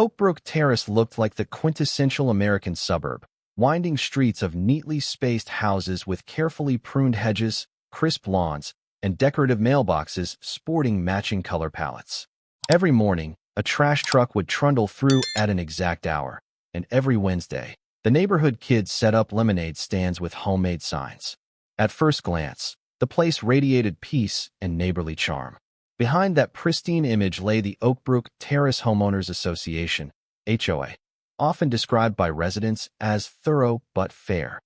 Oakbrook Terrace looked like the quintessential American suburb, winding streets of neatly spaced houses with carefully pruned hedges, crisp lawns, and decorative mailboxes sporting matching color palettes. Every morning, a trash truck would trundle through at an exact hour, and every Wednesday, the neighborhood kids set up lemonade stands with homemade signs. At first glance, the place radiated peace and neighborly charm. Behind that pristine image lay the Oakbrook Terrace Homeowners Association, HOA, often described by residents as thorough but fair.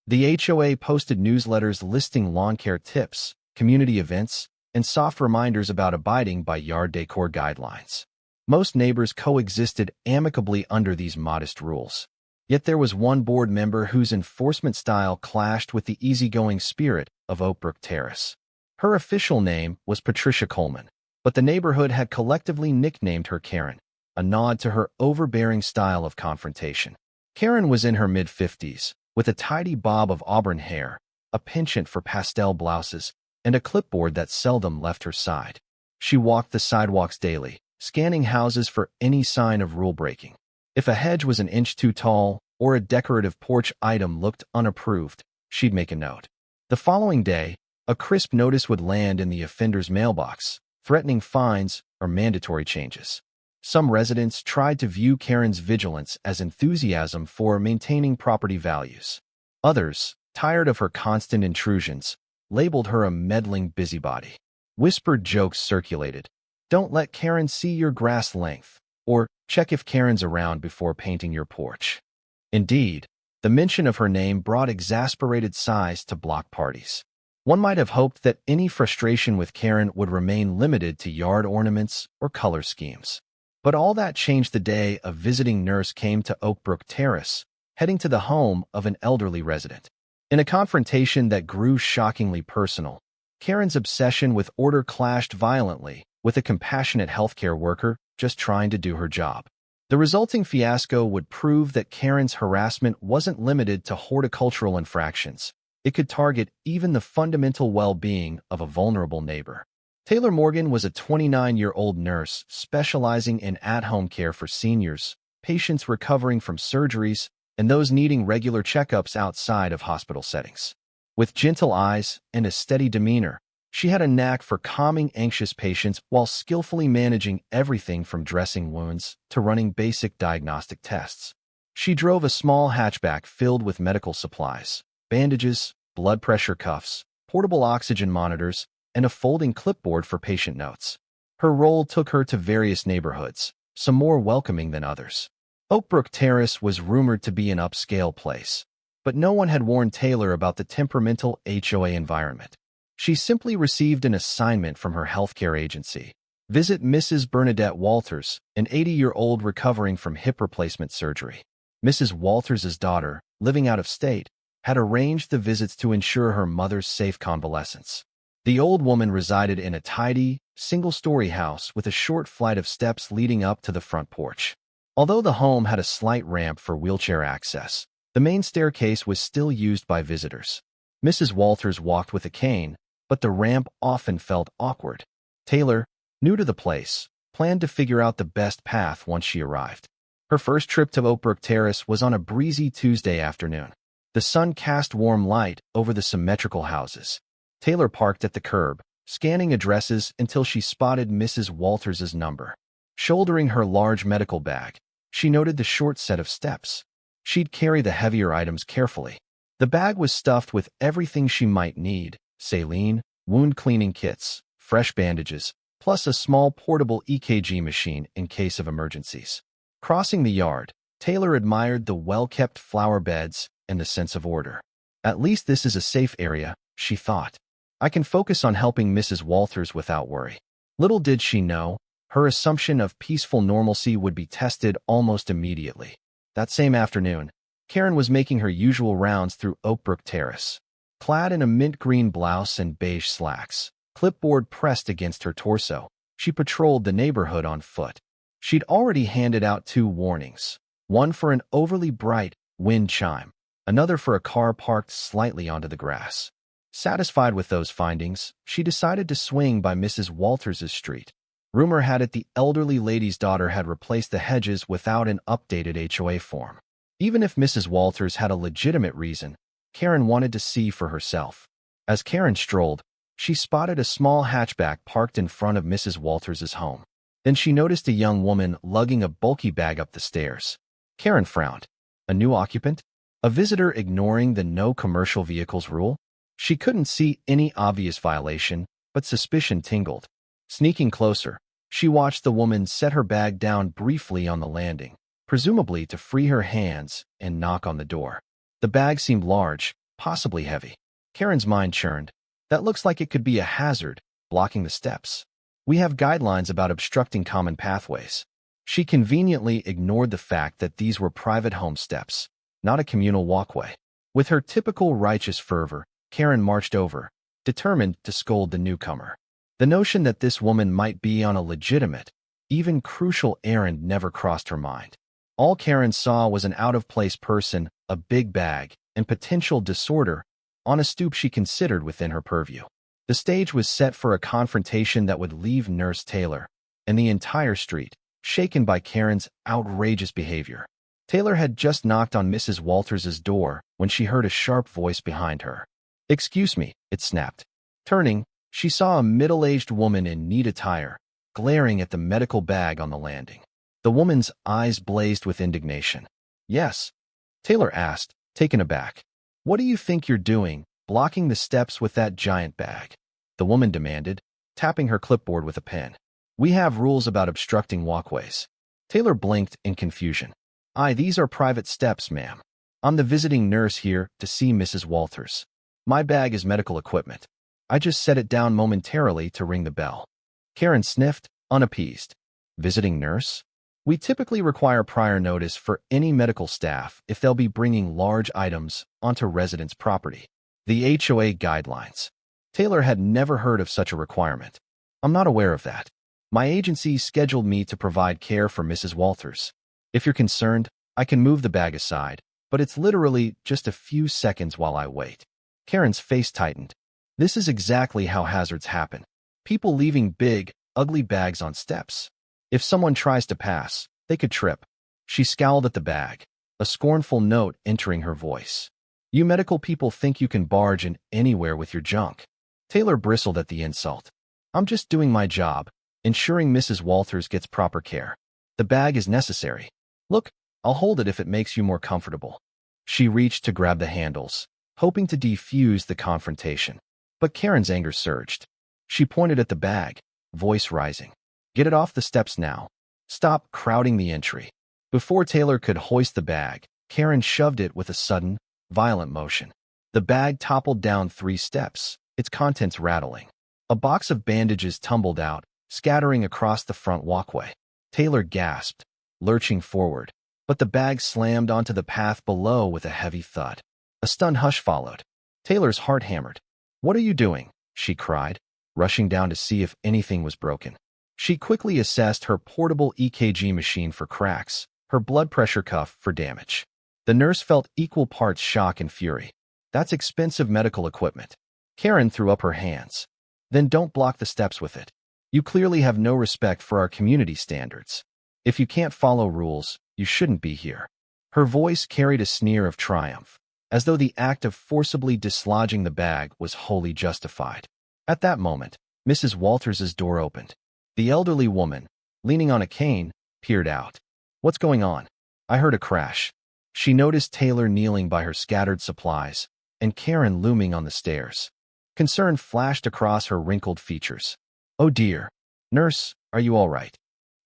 The HOA posted newsletters listing lawn care tips, community events, and soft reminders about abiding by yard decor guidelines. Most neighbors coexisted amicably under these modest rules. Yet there was one board member whose enforcement style clashed with the easygoing spirit of Oakbrook Terrace. Her official name was Patricia Coleman, but the neighborhood had collectively nicknamed her Karen, a nod to her overbearing style of confrontation. Karen was in her mid-50s, with a tidy bob of auburn hair, a penchant for pastel blouses, and a clipboard that seldom left her side. She walked the sidewalks daily, scanning houses for any sign of rule-breaking. If a hedge was an inch too tall or a decorative porch item looked unapproved, she'd make a note. The following day, a crisp notice would land in the offender's mailbox, threatening fines or mandatory changes. Some residents tried to view Karen's vigilance as enthusiasm for maintaining property values. Others, tired of her constant intrusions, labeled her a meddling busybody. Whispered jokes circulated. "Don't let Karen see your grass length," or "check if Karen's around before painting your porch." Indeed, the mention of her name brought exasperated sighs to block parties. One might have hoped that any frustration with Karen would remain limited to yard ornaments or color schemes. But all that changed the day a visiting nurse came to Oakbrook Terrace, heading to the home of an elderly resident. In a confrontation that grew shockingly personal, Karen's obsession with order clashed violently with a compassionate healthcare worker just trying to do her job. The resulting fiasco would prove that Karen's harassment wasn't limited to horticultural infractions. It could target even the fundamental well-being of a vulnerable neighbor. Taylor Morgan was a 29-year-old nurse specializing in at-home care for seniors, patients recovering from surgeries, and those needing regular checkups outside of hospital settings. With gentle eyes and a steady demeanor, she had a knack for calming anxious patients while skillfully managing everything from dressing wounds to running basic diagnostic tests. She drove a small hatchback filled with medical supplies, bandages, blood pressure cuffs, portable oxygen monitors, and a folding clipboard for patient notes. Her role took her to various neighborhoods, some more welcoming than others. Oakbrook Terrace was rumored to be an upscale place, but no one had warned Taylor about the temperamental HOA environment. She simply received an assignment from her healthcare agency. Visit Mrs. Bernadette Walters, an 80-year-old recovering from hip replacement surgery. Mrs. Walters' daughter, living out of state, had arranged the visits to ensure her mother's safe convalescence. The old woman resided in a tidy, single-story house with a short flight of steps leading up to the front porch. Although the home had a slight ramp for wheelchair access, the main staircase was still used by visitors. Mrs. Walters walked with a cane, but the ramp often felt awkward. Taylor, new to the place, planned to figure out the best path once she arrived. Her first trip to Oakbrook Terrace was on a breezy Tuesday afternoon. The sun cast warm light over the symmetrical houses. Taylor parked at the curb, scanning addresses until she spotted Mrs. Walters' number. Shouldering her large medical bag, she noted the short set of steps. She'd carry the heavier items carefully. The bag was stuffed with everything she might need: saline, wound cleaning kits, fresh bandages, plus a small portable EKG machine in case of emergencies. Crossing the yard, Taylor admired the well-kept flower beds and the sense of order. "At least this is a safe area," she thought. "I can focus on helping Mrs. Walters without worry." Little did she know, her assumption of peaceful normalcy would be tested almost immediately. That same afternoon, Karen was making her usual rounds through Oakbrook Terrace. Clad in a mint green blouse and beige slacks, clipboard pressed against her torso, she patrolled the neighborhood on foot. She'd already handed out 2 warnings, one for an overly bright wind chime, another for a car parked slightly onto the grass. Satisfied with those findings, she decided to swing by Mrs. Walters' street. Rumor had it the elderly lady's daughter had replaced the hedges without an updated HOA form. Even if Mrs. Walters had a legitimate reason, Karen wanted to see for herself. As Karen strolled, she spotted a small hatchback parked in front of Mrs. Walters' home. Then she noticed a young woman lugging a bulky bag up the stairs. Karen frowned. A new occupant? A visitor ignoring the no commercial vehicles rule? She couldn't see any obvious violation, but suspicion tingled. Sneaking closer, she watched the woman set her bag down briefly on the landing, presumably to free her hands and knock on the door. The bag seemed large, possibly heavy. Karen's mind churned. That looks like it could be a hazard, blocking the steps. We have guidelines about obstructing common pathways. She conveniently ignored the fact that these were private home steps, not a communal walkway. With her typical righteous fervor, Karen marched over, determined to scold the newcomer. The notion that this woman might be on a legitimate, even crucial errand never crossed her mind. All Karen saw was an out-of-place person, a big bag, and potential disorder on a stoop she considered within her purview. The stage was set for a confrontation that would leave Nurse Taylor and the entire street shaken by Karen's outrageous behavior. Taylor had just knocked on Mrs. Walters' door when she heard a sharp voice behind her. "Excuse me," it snapped. Turning, she saw a middle-aged woman in neat attire, glaring at the medical bag on the landing. The woman's eyes blazed with indignation. "Yes?" Taylor asked, taken aback. "What do you think you're doing, blocking the steps with that giant bag?" The woman demanded, tapping her clipboard with a pen. "We have rules about obstructing walkways." Taylor blinked in confusion. These are private steps, ma'am. I'm the visiting nurse here to see Mrs. Walters. My bag is medical equipment. I just set it down momentarily to ring the bell." Karen sniffed, unappeased. "Visiting nurse? We typically require prior notice for any medical staff if they'll be bringing large items onto residents' property. The HOA guidelines." Taylor had never heard of such a requirement. "I'm not aware of that. My agency scheduled me to provide care for Mrs. Walters. If you're concerned, I can move the bag aside, but it's literally just a few seconds while I wait." Karen's face tightened. This is exactly how hazards happen. People leaving big, ugly bags on steps. If someone tries to pass, they could trip. She scowled at the bag, a scornful note entering her voice. "You medical people think you can barge in anywhere with your junk." Taylor bristled at the insult. "I'm just doing my job, ensuring Mrs. Walters gets proper care. The bag is necessary. Look, I'll hold it if it makes you more comfortable." She reached to grab the handles, hoping to defuse the confrontation. But Karen's anger surged. She pointed at the bag, voice rising. "Get it off the steps now. Stop crowding the entry." Before Taylor could hoist the bag, Karen shoved it with a sudden, violent motion. The bag toppled down 3 steps, its contents rattling. A box of bandages tumbled out, scattering across the front walkway. Taylor gasped, lurching forward, but the bag slammed onto the path below with a heavy thud. A stunned hush followed. Taylor's heart hammered. "What are you doing?" she cried, rushing down to see if anything was broken. She quickly assessed her portable EKG machine for cracks, her blood pressure cuff for damage. The nurse felt equal parts shock and fury. "That's expensive medical equipment." Karen threw up her hands. "Then don't block the steps with it. You clearly have no respect for our community standards. If you can't follow rules, you shouldn't be here." Her voice carried a sneer of triumph, as though the act of forcibly dislodging the bag was wholly justified. At that moment, Mrs. Walters' door opened. The elderly woman, leaning on a cane, peered out. "What's going on?" "I heard a crash." She noticed Taylor kneeling by her scattered supplies, and Karen looming on the stairs. Concern flashed across her wrinkled features. "Oh dear. Nurse, are you all right?"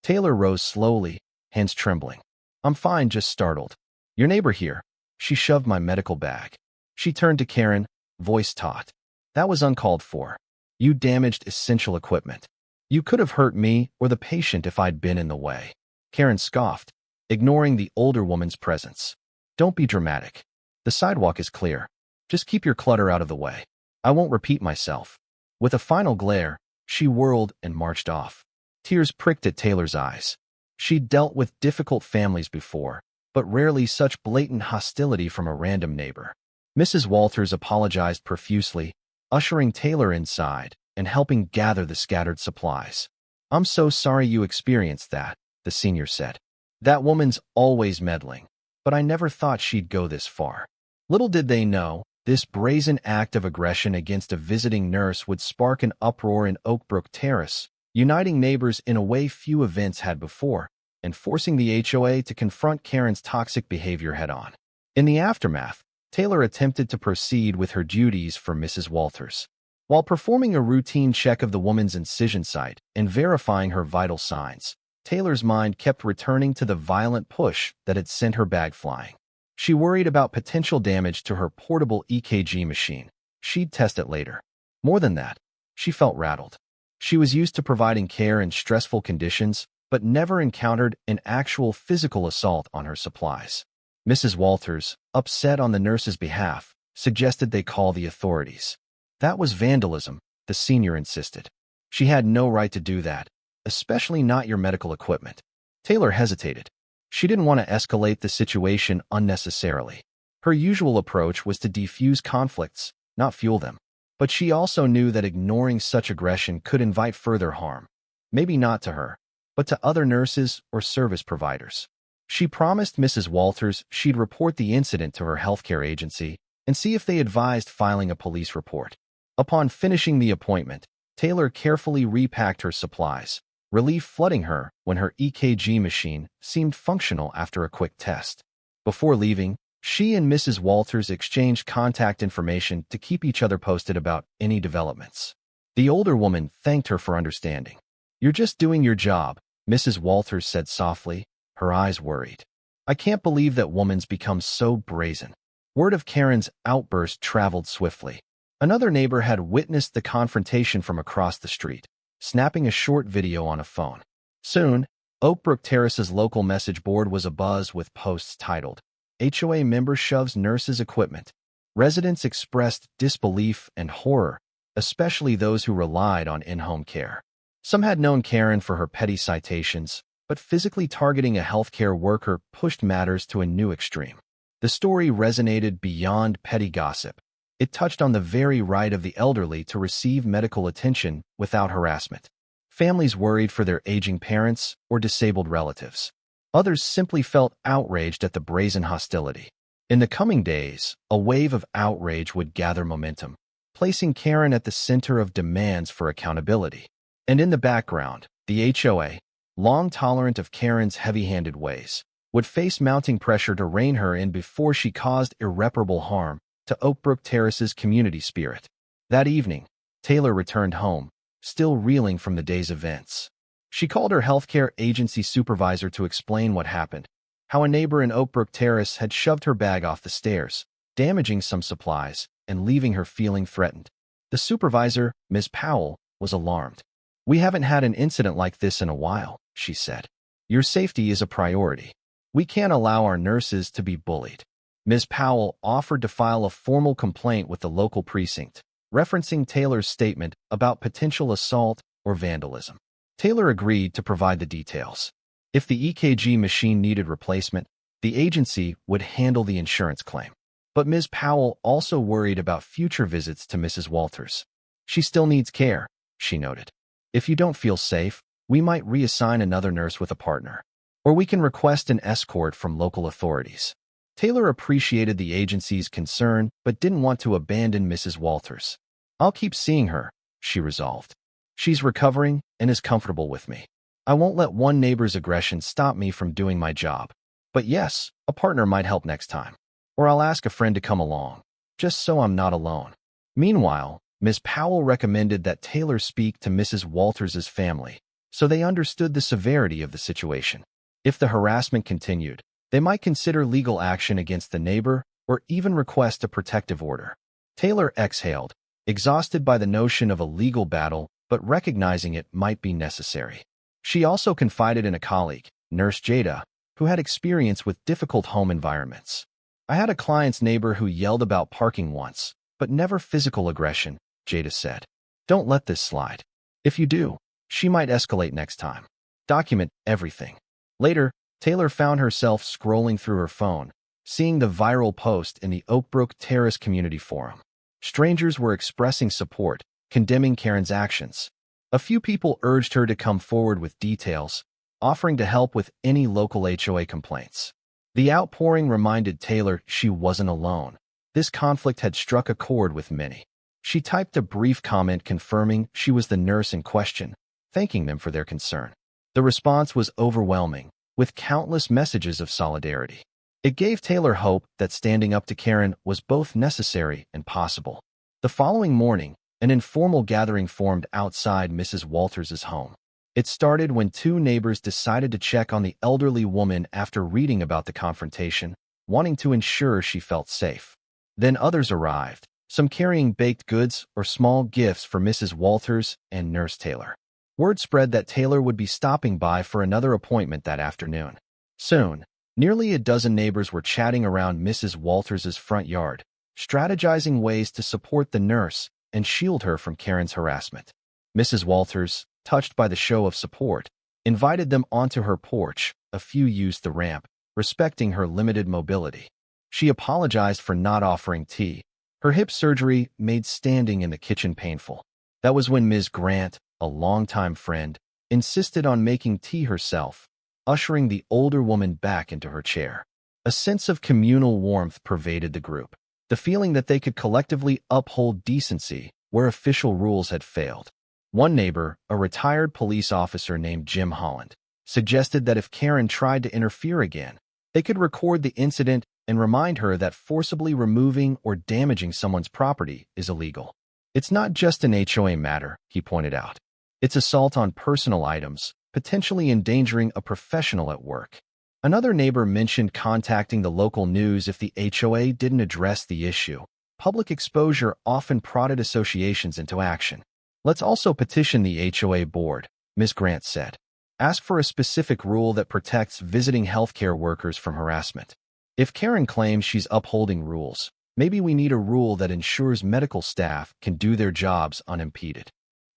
Taylor rose slowly, hands trembling. "I'm fine, just startled. Your neighbor here." She shoved my medical bag. She turned to Karen, voice taut. "That was uncalled for. You damaged essential equipment. You could have hurt me or the patient if I'd been in the way." Karen scoffed, ignoring the older woman's presence. "Don't be dramatic. The sidewalk is clear. Just keep your clutter out of the way. I won't repeat myself." With a final glare, she whirled and marched off. Tears pricked at Taylor's eyes. She'd dealt with difficult families before, but rarely such blatant hostility from a random neighbor. Mrs. Walters apologized profusely, ushering Taylor inside and helping gather the scattered supplies. "I'm so sorry you experienced that," the senior said. "That woman's always meddling, but I never thought she'd go this far." Little did they know, this brazen act of aggression against a visiting nurse would spark an uproar in Oakbrook Terrace, uniting neighbors in a way few events had before, and forcing the HOA to confront Karen's toxic behavior head-on. In the aftermath, Taylor attempted to proceed with her duties for Mrs. Walters. While performing a routine check of the woman's incision site and verifying her vital signs, Taylor's mind kept returning to the violent push that had sent her bag flying. She worried about potential damage to her portable EKG machine. She'd test it later. More than that, she felt rattled. She was used to providing care in stressful conditions, but never encountered an actual physical assault on her supplies. Mrs. Walters, upset on the nurse's behalf, suggested they call the authorities. That was vandalism, the senior insisted. She had no right to do that, especially not your medical equipment. Taylor hesitated. She didn't want to escalate the situation unnecessarily. Her usual approach was to defuse conflicts, not fuel them. But she also knew that ignoring such aggression could invite further harm. Maybe not to her, but to other nurses or service providers. She promised Mrs. Walters she'd report the incident to her healthcare agency and see if they advised filing a police report. Upon finishing the appointment, Taylor carefully repacked her supplies, relief flooding her when her EKG machine seemed functional after a quick test. Before leaving, she and Mrs. Walters exchanged contact information to keep each other posted about any developments. The older woman thanked her for understanding. "You're just doing your job," Mrs. Walters said softly, her eyes worried. "I can't believe that woman's become so brazen." Word of Karen's outburst traveled swiftly. Another neighbor had witnessed the confrontation from across the street, snapping a short video on a phone. Soon, Oakbrook Terrace's local message board was abuzz with posts titled, "HOA member shoves nurse's equipment." Residents expressed disbelief and horror, especially those who relied on in-home care. Some had known Karen for her petty citations, but physically targeting a healthcare worker pushed matters to a new extreme. The story resonated beyond petty gossip. It touched on the very right of the elderly to receive medical attention without harassment. Families worried for their aging parents or disabled relatives. Others simply felt outraged at the brazen hostility. In the coming days, a wave of outrage would gather momentum, placing Karen at the center of demands for accountability. And in the background, the HOA, long tolerant of Karen's heavy-handed ways, would face mounting pressure to rein her in before she caused irreparable harm to Oakbrook Terrace's community spirit. That evening, Taylor returned home, still reeling from the day's events. She called her healthcare agency supervisor to explain what happened, how a neighbor in Oakbrook Terrace had shoved her bag off the stairs, damaging some supplies and leaving her feeling threatened. The supervisor, Ms. Powell, was alarmed. "We haven't had an incident like this in a while," she said. "Your safety is a priority. We can't allow our nurses to be bullied." Ms. Powell offered to file a formal complaint with the local precinct, referencing Taylor's statement about potential assault or vandalism. Taylor agreed to provide the details. If the EKG machine needed replacement, the agency would handle the insurance claim. But Ms. Powell also worried about future visits to Mrs. Walters. "She still needs care," she noted. "If you don't feel safe, we might reassign another nurse with a partner, or we can request an escort from local authorities." Taylor appreciated the agency's concern but didn't want to abandon Mrs. Walters. "I'll keep seeing her," she resolved. "She's recovering and is comfortable with me. I won't let one neighbor's aggression stop me from doing my job. But yes, a partner might help next time. Or I'll ask a friend to come along, just so I'm not alone." Meanwhile, Ms. Powell recommended that Taylor speak to Mrs. Walters' family, so they understood the severity of the situation. If the harassment continued, they might consider legal action against the neighbor or even request a protective order. Taylor exhaled, exhausted by the notion of a legal battle, but recognizing it might be necessary. She also confided in a colleague, Nurse Jada, who had experience with difficult home environments. "I had a client's neighbor who yelled about parking once, but never physical aggression," Jada said. "Don't let this slide. If you do, she might escalate next time. Document everything." Later, Taylor found herself scrolling through her phone, seeing the viral post in the Oakbrook Terrace Community Forum. Strangers were expressing support, condemning Karen's actions. A few people urged her to come forward with details, offering to help with any local HOA complaints. The outpouring reminded Taylor she wasn't alone. This conflict had struck a chord with many. She typed a brief comment confirming she was the nurse in question, thanking them for their concern. The response was overwhelming, with countless messages of solidarity. It gave Taylor hope that standing up to Karen was both necessary and possible. The following morning, an informal gathering formed outside Mrs. Walters' home. It started when two neighbors decided to check on the elderly woman after reading about the confrontation, wanting to ensure she felt safe. Then others arrived, some carrying baked goods or small gifts for Mrs. Walters and Nurse Taylor. Word spread that Taylor would be stopping by for another appointment that afternoon. Soon, nearly a dozen neighbors were chatting around Mrs. Walters' front yard, strategizing ways to support the nurse and shield her from Karen's harassment. Mrs. Walters, touched by the show of support, invited them onto her porch. A few used the ramp, respecting her limited mobility. She apologized for not offering tea. Her hip surgery made standing in the kitchen painful. That was when Ms. Grant, a longtime friend, insisted on making tea herself, ushering the older woman back into her chair. A sense of communal warmth pervaded the group, the feeling that they could collectively uphold decency where official rules had failed. One neighbor, a retired police officer named Jim Holland, suggested that if Karen tried to interfere again, they could record the incident and remind her that forcibly removing or damaging someone's property is illegal. It's not just an HOA matter, he pointed out. It's assault on personal items, potentially endangering a professional at work. Another neighbor mentioned contacting the local news if the HOA didn't address the issue. Public exposure often prodded associations into action. Let's also petition the HOA board, Ms. Grant said. Ask for a specific rule that protects visiting healthcare workers from harassment. If Karen claims she's upholding rules, maybe we need a rule that ensures medical staff can do their jobs unimpeded.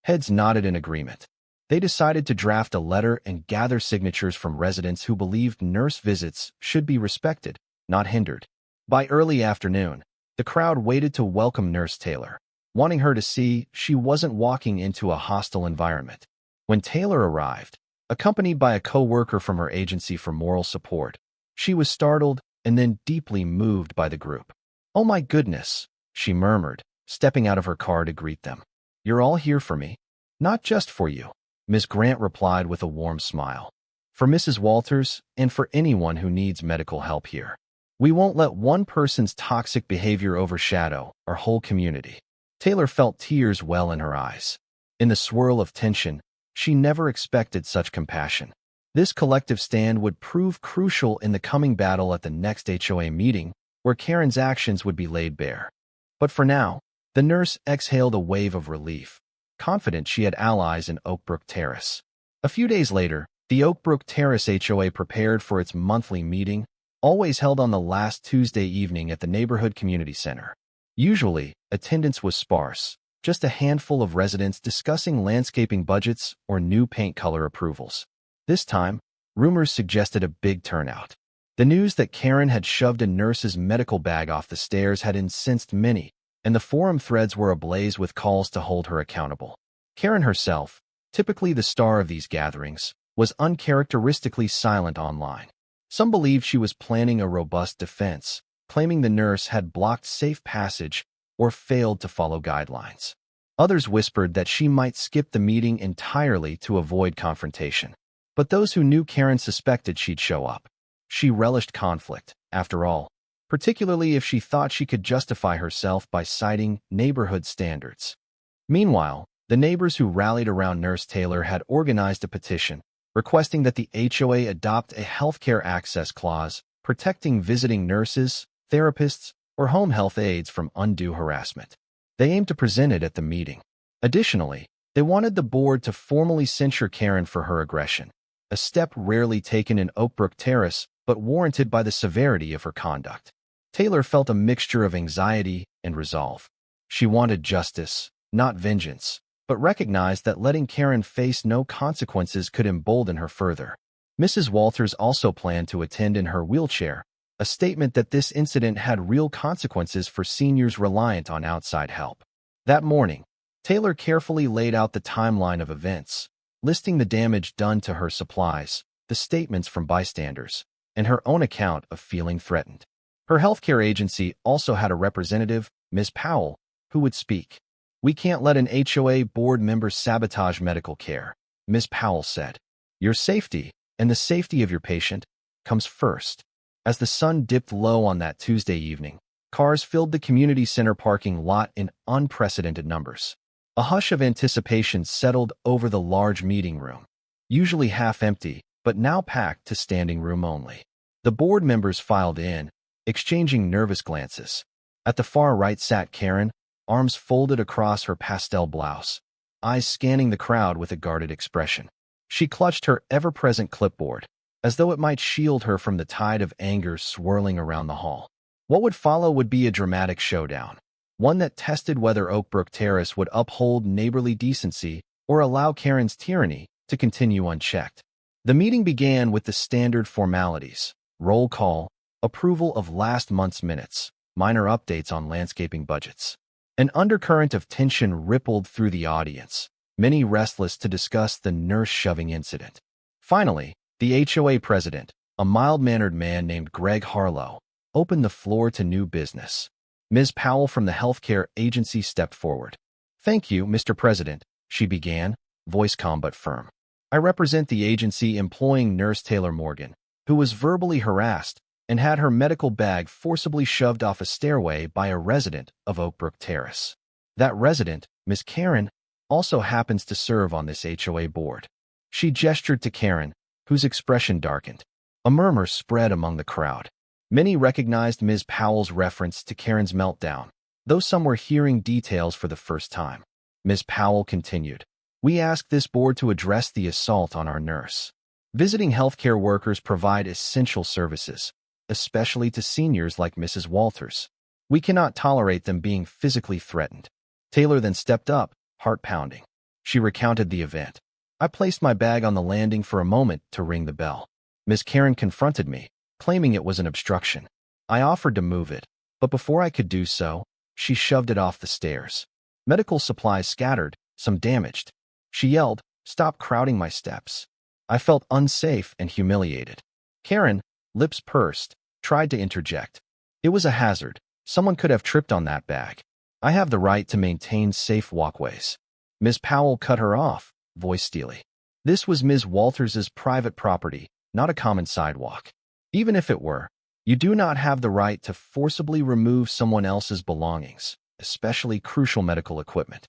Heads nodded in agreement. They decided to draft a letter and gather signatures from residents who believed nurse visits should be respected, not hindered. By early afternoon, the crowd waited to welcome Nurse Taylor, wanting her to see she wasn't walking into a hostile environment. When Taylor arrived, accompanied by a co-worker from her agency for moral support, she was startled and then deeply moved by the group. "Oh my goodness," she murmured, stepping out of her car to greet them. "You're all here for me?" "Not just for you," Ms. Grant replied with a warm smile. "For Mrs. Walters and for anyone who needs medical help here. We won't let one person's toxic behavior overshadow our whole community." Taylor felt tears well in her eyes. In the swirl of tension, she never expected such compassion. This collective stand would prove crucial in the coming battle at the next HOA meeting, where Karen's actions would be laid bare. But for now, the nurse exhaled a wave of relief, confident she had allies in Oakbrook Terrace. A few days later, the Oakbrook Terrace HOA prepared for its monthly meeting, always held on the last Tuesday evening at the neighborhood community center. Usually, attendance was sparse, just a handful of residents discussing landscaping budgets or new paint color approvals. This time, rumors suggested a big turnout. The news that Karen had shoved a nurse's medical bag off the stairs had incensed many, and the forum threads were ablaze with calls to hold her accountable. Karen herself, typically the star of these gatherings, was uncharacteristically silent online. Some believed she was planning a robust defense, claiming the nurse had blocked safe passage or failed to follow guidelines. Others whispered that she might skip the meeting entirely to avoid confrontation. But those who knew Karen suspected she'd show up. She relished conflict, after all, particularly if she thought she could justify herself by citing neighborhood standards. Meanwhile, the neighbors who rallied around Nurse Taylor had organized a petition, requesting that the HOA adopt a healthcare access clause protecting visiting nurses, therapists, or home health aides from undue harassment. They aimed to present it at the meeting. Additionally, they wanted the board to formally censure Karen for her aggression, a step rarely taken in Oakbrook Terrace but warranted by the severity of her conduct. Taylor felt a mixture of anxiety and resolve. She wanted justice, not vengeance, but recognized that letting Karen face no consequences could embolden her further. Mrs. Walters also planned to attend in her wheelchair, a statement that this incident had real consequences for seniors reliant on outside help. That morning, Taylor carefully laid out the timeline of events, listing the damage done to her supplies, the statements from bystanders, and her own account of feeling threatened. Her healthcare agency also had a representative, Ms. Powell, who would speak. "We can't let an HOA board member sabotage medical care," Ms. Powell said. "Your safety, and the safety of your patient, comes first." As the sun dipped low on that Tuesday evening, cars filled the community center parking lot in unprecedented numbers. A hush of anticipation settled over the large meeting room, usually half empty, but now packed to standing room only. The board members filed in, exchanging nervous glances. At the far right sat Karen, arms folded across her pastel blouse, eyes scanning the crowd with a guarded expression. She clutched her ever-present clipboard, as though it might shield her from the tide of anger swirling around the hall. What would follow would be a dramatic showdown, one that tested whether Oakbrook Terrace would uphold neighborly decency or allow Karen's tyranny to continue unchecked. The meeting began with the standard formalities: roll call, approval of last month's minutes, minor updates on landscaping budgets. An undercurrent of tension rippled through the audience, many restless to discuss the nurse-shoving incident. Finally, the HOA president, a mild-mannered man named Greg Harlow, opened the floor to new business. Ms. Powell from the healthcare agency stepped forward. "Thank you, Mr. President," she began, voice calm but firm. "I represent the agency employing Nurse Taylor Morgan, who was verbally harassed and had her medical bag forcibly shoved off a stairway by a resident of Oakbrook Terrace. That resident, Miss Karen, also happens to serve on this HOA board." She gestured to Karen, whose expression darkened. A murmur spread among the crowd. Many recognized Ms. Powell's reference to Karen's meltdown, though some were hearing details for the first time. Ms. Powell continued, "We ask this board to address the assault on our nurse. Visiting healthcare workers provide essential services, especially to seniors like Mrs. Walters. We cannot tolerate them being physically threatened." Taylor then stepped up, heart pounding. She recounted the event. "I placed my bag on the landing for a moment to ring the bell. Miss Karen confronted me, claiming it was an obstruction. I offered to move it, but before I could do so, she shoved it off the stairs. Medical supplies scattered, some damaged. She yelled, 'Stop crowding my steps.' I felt unsafe and humiliated." Karen, lips pursed, tried to interject. "It was a hazard. Someone could have tripped on that bag. I have the right to maintain safe walkways." Ms. Powell cut her off, voice steely. "This was Ms. Walters's private property, not a common sidewalk. Even if it were, you do not have the right to forcibly remove someone else's belongings, especially crucial medical equipment."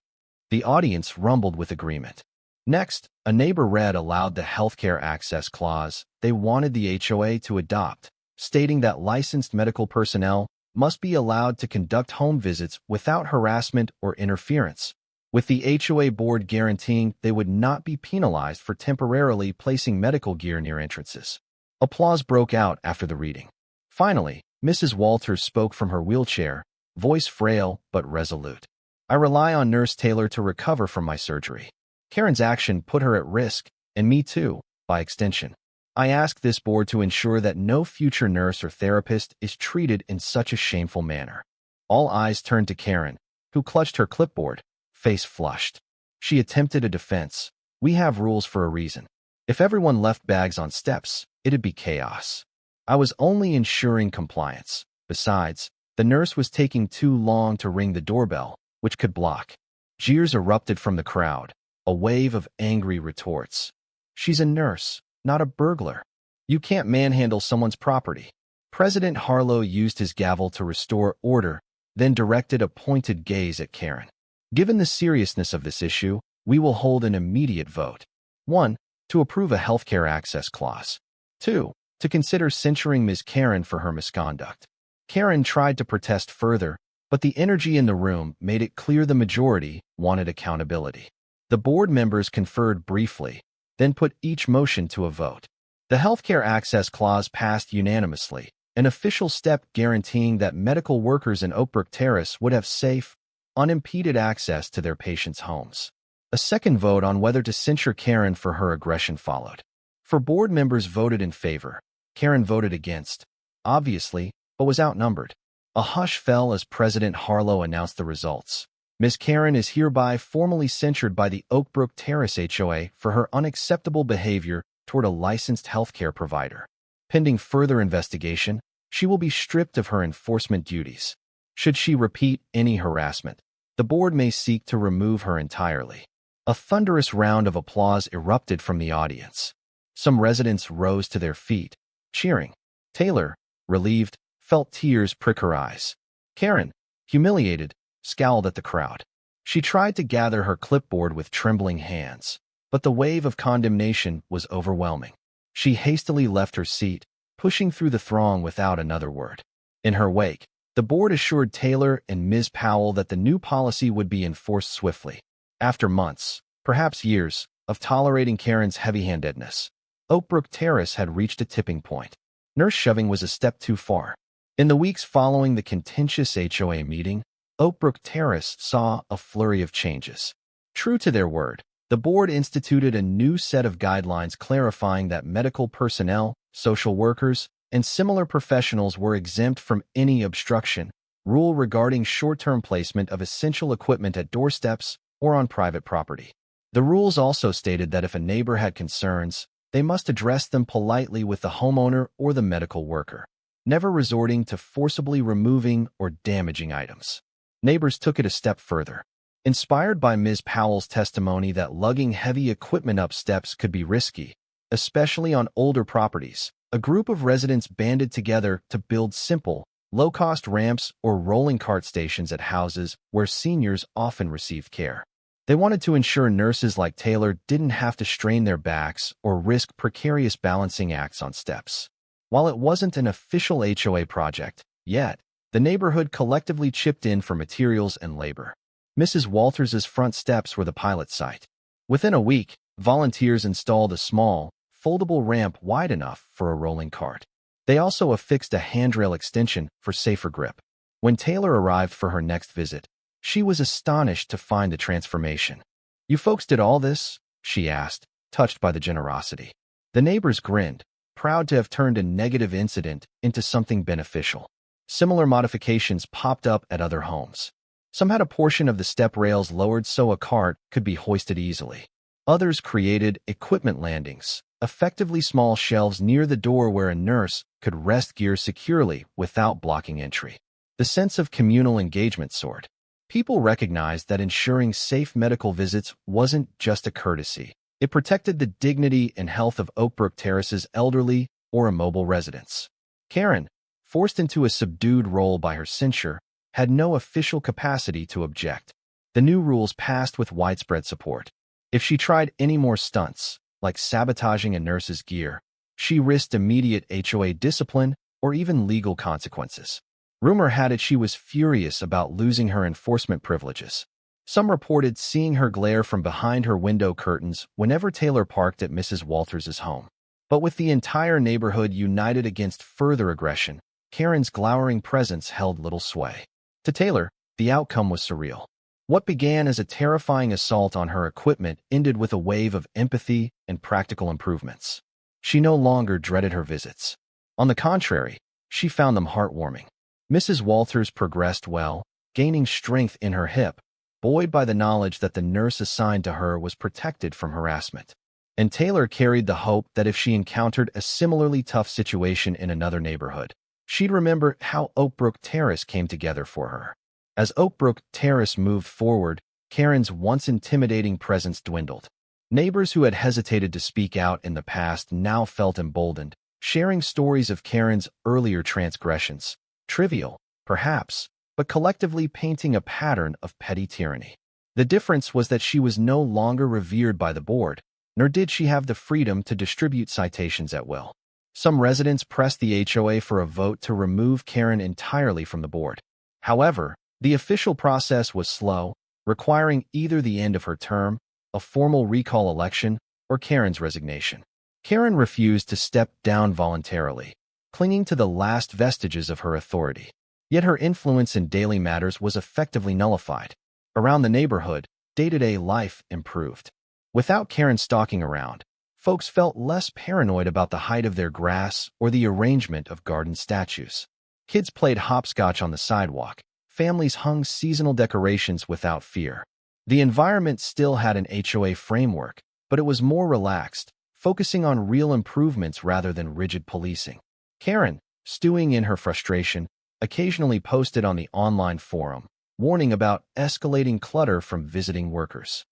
The audience rumbled with agreement. Next, a neighbor read aloud the healthcare access clause they wanted the HOA to adopt, stating that licensed medical personnel must be allowed to conduct home visits without harassment or interference, with the HOA board guaranteeing they would not be penalized for temporarily placing medical gear near entrances. Applause broke out after the reading. Finally, Mrs. Walters spoke from her wheelchair, voice frail but resolute. "I rely on Nurse Taylor to recover from my surgery. Karen's action put her at risk, and me too, by extension. I ask this board to ensure that no future nurse or therapist is treated in such a shameful manner." All eyes turned to Karen, who clutched her clipboard, face flushed. She attempted a defense. "We have rules for a reason. If everyone left bags on steps, it'd be chaos. I was only ensuring compliance. Besides, the nurse was taking too long to ring the doorbell, which could block." Jeers erupted from the crowd, a wave of angry retorts. "She's a nurse, not a burglar. You can't manhandle someone's property." President Harlow used his gavel to restore order, then directed a pointed gaze at Karen. "Given the seriousness of this issue, we will hold an immediate vote. 1. To approve a healthcare access clause. 2. To consider censuring Ms. Karen for her misconduct." Karen tried to protest further, but the energy in the room made it clear the majority wanted accountability. The board members conferred briefly, then put each motion to a vote. The healthcare access clause passed unanimously, an official step guaranteeing that medical workers in Oakbrook Terrace would have safe, unimpeded access to their patients' homes. A second vote on whether to censure Karen for her aggression followed. 4 board members voted in favor. Karen voted against, obviously, but was outnumbered. A hush fell as President Harlow announced the results. Ms. Karen is hereby formally censured by the Oakbrook Terrace HOA for her unacceptable behavior toward a licensed healthcare provider. Pending further investigation, she will be stripped of her enforcement duties. Should she repeat any harassment, the board may seek to remove her entirely. A thunderous round of applause erupted from the audience. Some residents rose to their feet, cheering. Taylor, relieved, felt tears prick her eyes. Karen, humiliated, scowled at the crowd. She tried to gather her clipboard with trembling hands, but the wave of condemnation was overwhelming. She hastily left her seat, pushing through the throng without another word. In her wake, the board assured Taylor and Ms. Powell that the new policy would be enforced swiftly. After months, perhaps years, of tolerating Karen's heavy-handedness, Oakbrook Terrace had reached a tipping point. Nurse shoving was a step too far. In the weeks following the contentious HOA meeting, Oakbrook Terrace saw a flurry of changes. True to their word, the board instituted a new set of guidelines clarifying that medical personnel, social workers, and similar professionals were exempt from any obstruction rule regarding short-term placement of essential equipment at doorsteps or on private property. The rules also stated that if a neighbor had concerns, they must address them politely with the homeowner or the medical worker, never resorting to forcibly removing or damaging items. Neighbors took it a step further. Inspired by Ms. Powell's testimony that lugging heavy equipment up steps could be risky, especially on older properties, a group of residents banded together to build simple, low-cost ramps or rolling cart stations at houses where seniors often received care. They wanted to ensure nurses like Taylor didn't have to strain their backs or risk precarious balancing acts on steps. While it wasn't an official HOA project yet, the neighborhood collectively chipped in for materials and labor. Mrs. Walters's front steps were the pilot site. Within a week, volunteers installed a small, foldable ramp wide enough for a rolling cart. They also affixed a handrail extension for safer grip. When Taylor arrived for her next visit, she was astonished to find the transformation. "You folks did all this?" she asked, touched by the generosity. The neighbors grinned, proud to have turned a negative incident into something beneficial. Similar modifications popped up at other homes. Some had a portion of the step rails lowered so a cart could be hoisted easily. Others created equipment landings, effectively small shelves near the door where a nurse could rest gear securely without blocking entry. The sense of communal engagement soared. People recognized that ensuring safe medical visits wasn't just a courtesy. It protected the dignity and health of Oakbrook Terrace's elderly or immobile residents. Karen, forced into a subdued role by her censure, had no official capacity to object. The new rules passed with widespread support. If she tried any more stunts, like sabotaging a nurse's gear, she risked immediate HOA discipline or even legal consequences. Rumor had it she was furious about losing her enforcement privileges. Some reported seeing her glare from behind her window curtains whenever Taylor parked at Mrs. Walters's home. But with the entire neighborhood united against further aggression, Karen's glowering presence held little sway. To Taylor, the outcome was surreal. What began as a terrifying assault on her equipment ended with a wave of empathy and practical improvements. She no longer dreaded her visits. On the contrary, she found them heartwarming. Mrs. Walters progressed well, gaining strength in her hip, buoyed by the knowledge that the nurse assigned to her was protected from harassment. And Taylor carried the hope that if she encountered a similarly tough situation in another neighborhood, she'd remember how Oakbrook Terrace came together for her. As Oakbrook Terrace moved forward, Karen's once intimidating presence dwindled. Neighbors who had hesitated to speak out in the past now felt emboldened, sharing stories of Karen's earlier transgressions, trivial, perhaps, but collectively painting a pattern of petty tyranny. The difference was that she was no longer revered by the board, nor did she have the freedom to distribute citations at will. Some residents pressed the HOA for a vote to remove Karen entirely from the board. However, the official process was slow, requiring either the end of her term, a formal recall election, or Karen's resignation. Karen refused to step down voluntarily, clinging to the last vestiges of her authority. Yet her influence in daily matters was effectively nullified. Around the neighborhood, day-to-day life improved. Without Karen stalking around, folks felt less paranoid about the height of their grass or the arrangement of garden statues. Kids played hopscotch on the sidewalk, families hung seasonal decorations without fear. The environment still had an HOA framework, but it was more relaxed, focusing on real improvements rather than rigid policing. Karen, stewing in her frustration, occasionally posted on the online forum, warning about escalating clutter from visiting workers.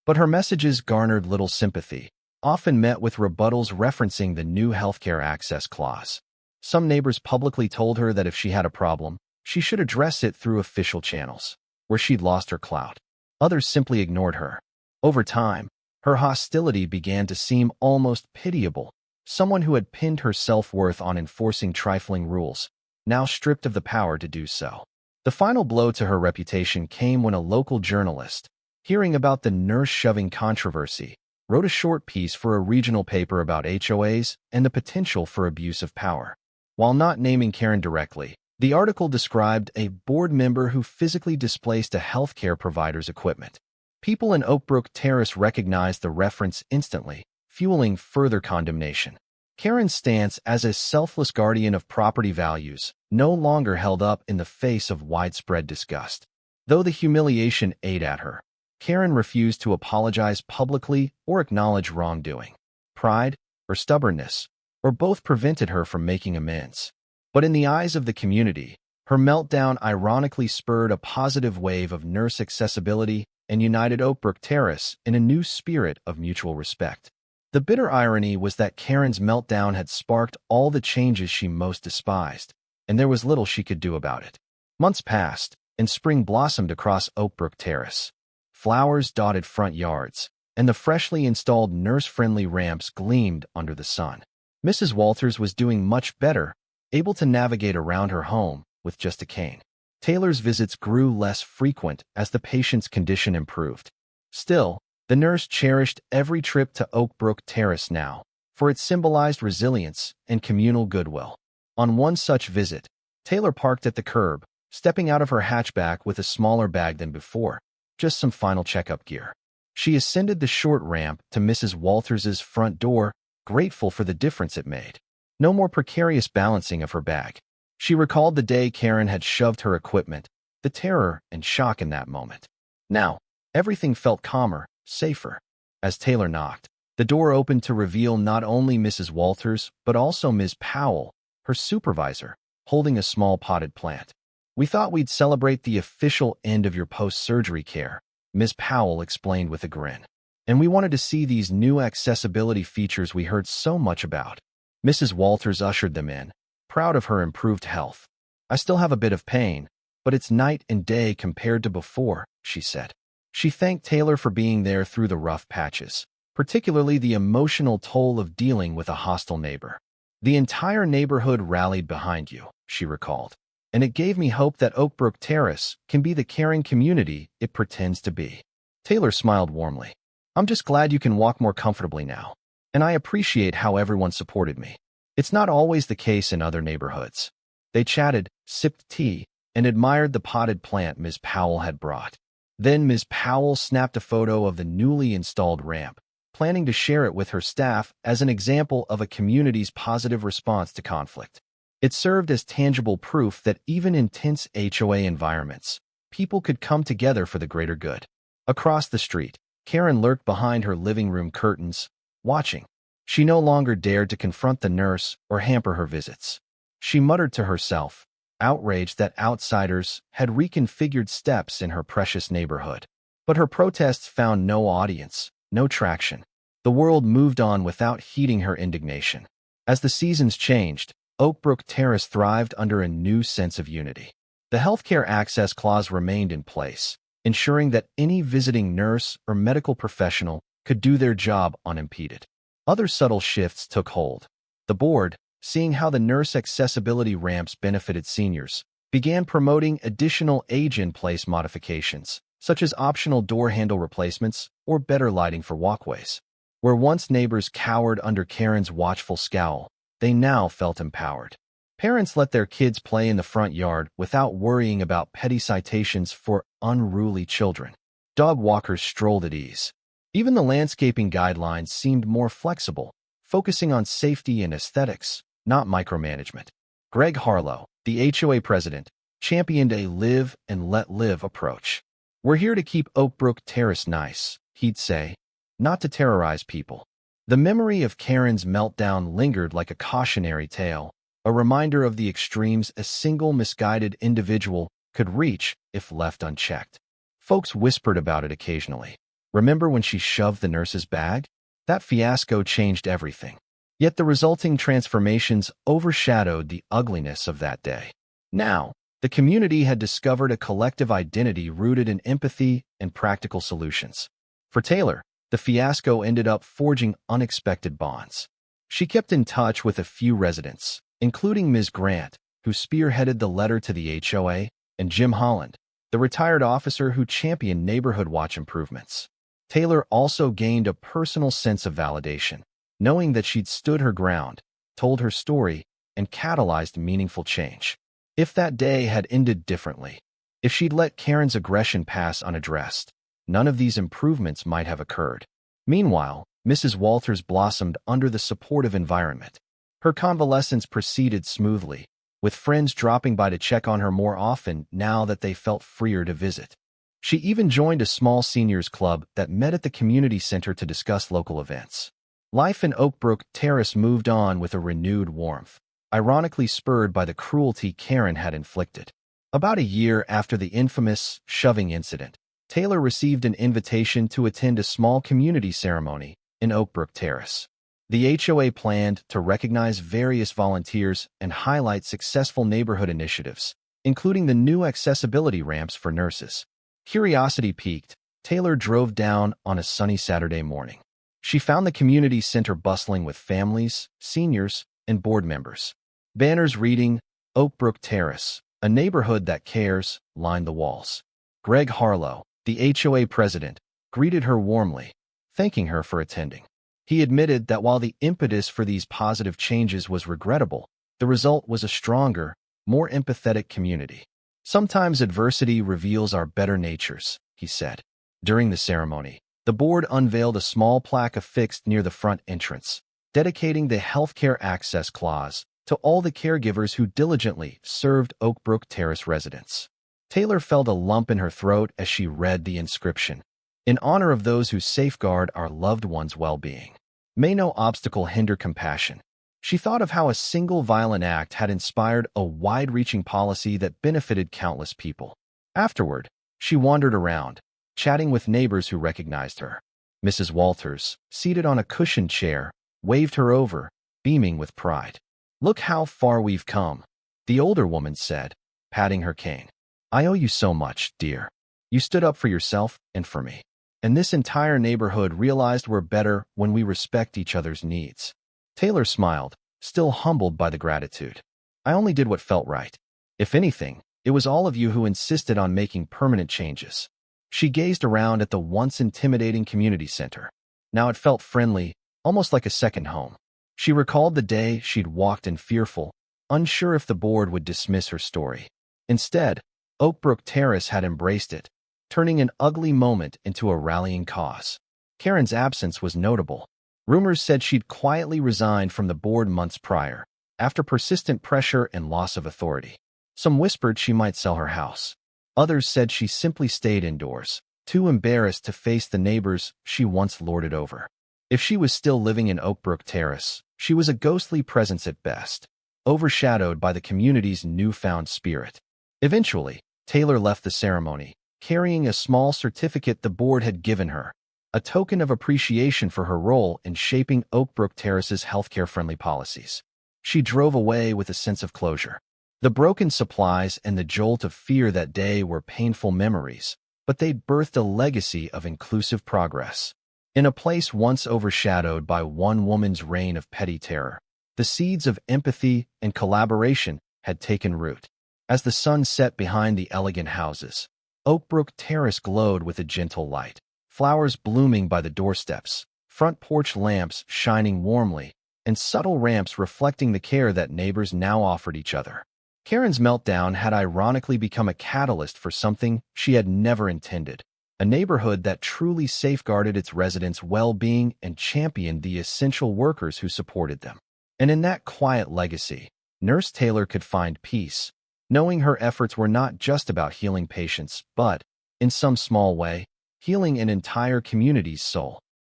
But her messages garnered little sympathy, often met with rebuttals referencing the new healthcare access clause. Some neighbors publicly told her that if she had a problem, she should address it through official channels, where she'd lost her clout. Others simply ignored her. Over time, her hostility began to seem almost pitiable. Someone who had pinned her self-worth on enforcing trifling rules, now stripped of the power to do so. The final blow to her reputation came when a local journalist, hearing about the nurse-shoving controversy, wrote a short piece for a regional paper about HOAs and the potential for abuse of power. While not naming Karen directly, the article described a board member who physically displaced a healthcare provider's equipment. People in Oakbrook Terrace recognized the reference instantly, fueling further condemnation. Karen's stance as a selfless guardian of property values no longer held up in the face of widespread disgust. Though the humiliation ate at her, Karen refused to apologize publicly or acknowledge wrongdoing. Pride or stubbornness, or both, prevented her from making amends. But in the eyes of the community, her meltdown ironically spurred a positive wave of nurse accessibility and united Oakbrook Terrace in a new spirit of mutual respect. The bitter irony was that Karen's meltdown had sparked all the changes she most despised, and there was little she could do about it. Months passed, and spring blossomed across Oakbrook Terrace. Flowers dotted front yards, and the freshly installed nurse-friendly ramps gleamed under the sun. Mrs. Walters was doing much better, able to navigate around her home with just a cane. Taylor's visits grew less frequent as the patient's condition improved. Still, the nurse cherished every trip to Oakbrook Terrace now, for it symbolized resilience and communal goodwill. On one such visit, Taylor parked at the curb, stepping out of her hatchback with a smaller bag than before, just some final checkup gear. She ascended the short ramp to Mrs. Walters's front door, grateful for the difference it made. No more precarious balancing of her bag. She recalled the day Karen had shoved her equipment, the terror and shock in that moment. Now, everything felt calmer, safer. As Taylor knocked, the door opened to reveal not only Mrs. Walters, but also Ms. Powell, her supervisor, holding a small potted plant. "We thought we'd celebrate the official end of your post-surgery care," Ms. Powell explained with a grin. "And we wanted to see these new accessibility features we heard so much about." Mrs. Walters ushered them in, proud of her improved health. "I still have a bit of pain, but it's night and day compared to before," she said. She thanked Taylor for being there through the rough patches, particularly the emotional toll of dealing with a hostile neighbor. "The entire neighborhood rallied behind you," she recalled, "and it gave me hope that Oakbrook Terrace can be the caring community it pretends to be." Taylor smiled warmly. "I'm just glad you can walk more comfortably now, and I appreciate how everyone supported me. It's not always the case in other neighborhoods." They chatted, sipped tea, and admired the potted plant Ms. Powell had brought. Then Ms. Powell snapped a photo of the newly installed ramp, planning to share it with her staff as an example of a community's positive response to conflict. It served as tangible proof that even in tense HOA environments, people could come together for the greater good. Across the street, Karen lurked behind her living room curtains, watching. She no longer dared to confront the nurse or hamper her visits. She muttered to herself, outraged that outsiders had reconfigured steps in her precious neighborhood. But her protests found no audience, no traction. The world moved on without heeding her indignation. As the seasons changed, Oakbrook Terrace thrived under a new sense of unity. The healthcare access clause remained in place, ensuring that any visiting nurse or medical professional could do their job unimpeded. Other subtle shifts took hold. The board, seeing how the nurse accessibility ramps benefited seniors, began promoting additional age-in-place modifications, such as optional door handle replacements or better lighting for walkways. Where once neighbors cowered under Karen's watchful scowl, they now felt empowered. Parents let their kids play in the front yard without worrying about petty citations for unruly children. Dog walkers strolled at ease. Even the landscaping guidelines seemed more flexible, focusing on safety and aesthetics, not micromanagement. Greg Harlow, the HOA president, championed a live and let live approach. "We're here to keep Oakbrook Terrace nice," he'd say, "not to terrorize people." The memory of Karen's meltdown lingered like a cautionary tale, a reminder of the extremes a single misguided individual could reach if left unchecked. Folks whispered about it occasionally. "Remember when she shoved the nurse's bag? That fiasco changed everything." Yet the resulting transformations overshadowed the ugliness of that day. Now, the community had discovered a collective identity rooted in empathy and practical solutions. For Taylor, the fiasco ended up forging unexpected bonds. She kept in touch with a few residents, including Ms. Grant, who spearheaded the letter to the HOA, and Jim Holland, the retired officer who championed neighborhood watch improvements. Taylor also gained a personal sense of validation, knowing that she'd stood her ground, told her story, and catalyzed meaningful change. If that day had ended differently, if she'd let Karen's aggression pass unaddressed, none of these improvements might have occurred. Meanwhile, Mrs. Walters blossomed under the supportive environment. Her convalescence proceeded smoothly, with friends dropping by to check on her more often now that they felt freer to visit. She even joined a small seniors club that met at the community center to discuss local events. Life in Oakbrook Terrace moved on with a renewed warmth, ironically spurred by the cruelty Karen had inflicted. About a year after the infamous shoving incident, Taylor received an invitation to attend a small community ceremony in Oakbrook Terrace. The HOA planned to recognize various volunteers and highlight successful neighborhood initiatives, including the new accessibility ramps for nurses. Curiosity piqued, Taylor drove down on a sunny Saturday morning. She found the community center bustling with families, seniors, and board members. Banners reading, "Oakbrook Terrace, a neighborhood that cares," lined the walls. Greg Harlow, the HOA president, greeted her warmly, thanking her for attending. He admitted that while the impetus for these positive changes was regrettable, the result was a stronger, more empathetic community. "Sometimes adversity reveals our better natures," he said. During the ceremony, the board unveiled a small plaque affixed near the front entrance, dedicating the Healthcare Access Clause to all the caregivers who diligently served Oakbrook Terrace residents. Taylor felt a lump in her throat as she read the inscription. "In honor of those who safeguard our loved ones' well-being. May no obstacle hinder compassion." She thought of how a single violent act had inspired a wide-reaching policy that benefited countless people. Afterward, she wandered around, chatting with neighbors who recognized her. Mrs. Walters, seated on a cushioned chair, waved her over, beaming with pride. "Look how far we've come," the older woman said, patting her cane. "I owe you so much, dear. You stood up for yourself and for me. And this entire neighborhood realized we're better when we respect each other's needs." Taylor smiled, still humbled by the gratitude. "I only did what felt right. If anything, it was all of you who insisted on making permanent changes." She gazed around at the once intimidating community center. Now it felt friendly, almost like a second home. She recalled the day she'd walked in fearful, unsure if the board would dismiss her story. Instead, Oakbrook Terrace had embraced it, turning an ugly moment into a rallying cause. Karen's absence was notable. Rumors said she'd quietly resigned from the board months prior, after persistent pressure and loss of authority. Some whispered she might sell her house. Others said she simply stayed indoors, too embarrassed to face the neighbors she once lorded over. If she was still living in Oakbrook Terrace, she was a ghostly presence at best, overshadowed by the community's newfound spirit. Eventually, Taylor left the ceremony, carrying a small certificate the board had given her, a token of appreciation for her role in shaping Oakbrook Terrace's healthcare-friendly policies. She drove away with a sense of closure. The broken supplies and the jolt of fear that day were painful memories, but they'd birthed a legacy of inclusive progress. In a place once overshadowed by one woman's reign of petty terror, the seeds of empathy and collaboration had taken root. As the sun set behind the elegant houses, Oakbrook Terrace glowed with a gentle light. Flowers blooming by the doorsteps, front porch lamps shining warmly, and subtle ramps reflecting the care that neighbors now offered each other. Karen's meltdown had ironically become a catalyst for something she had never intended, a neighborhood that truly safeguarded its residents' well-being and championed the essential workers who supported them. And in that quiet legacy, Nurse Taylor could find peace, knowing her efforts were not just about healing patients, but, in some small way, healing an entire community's soul.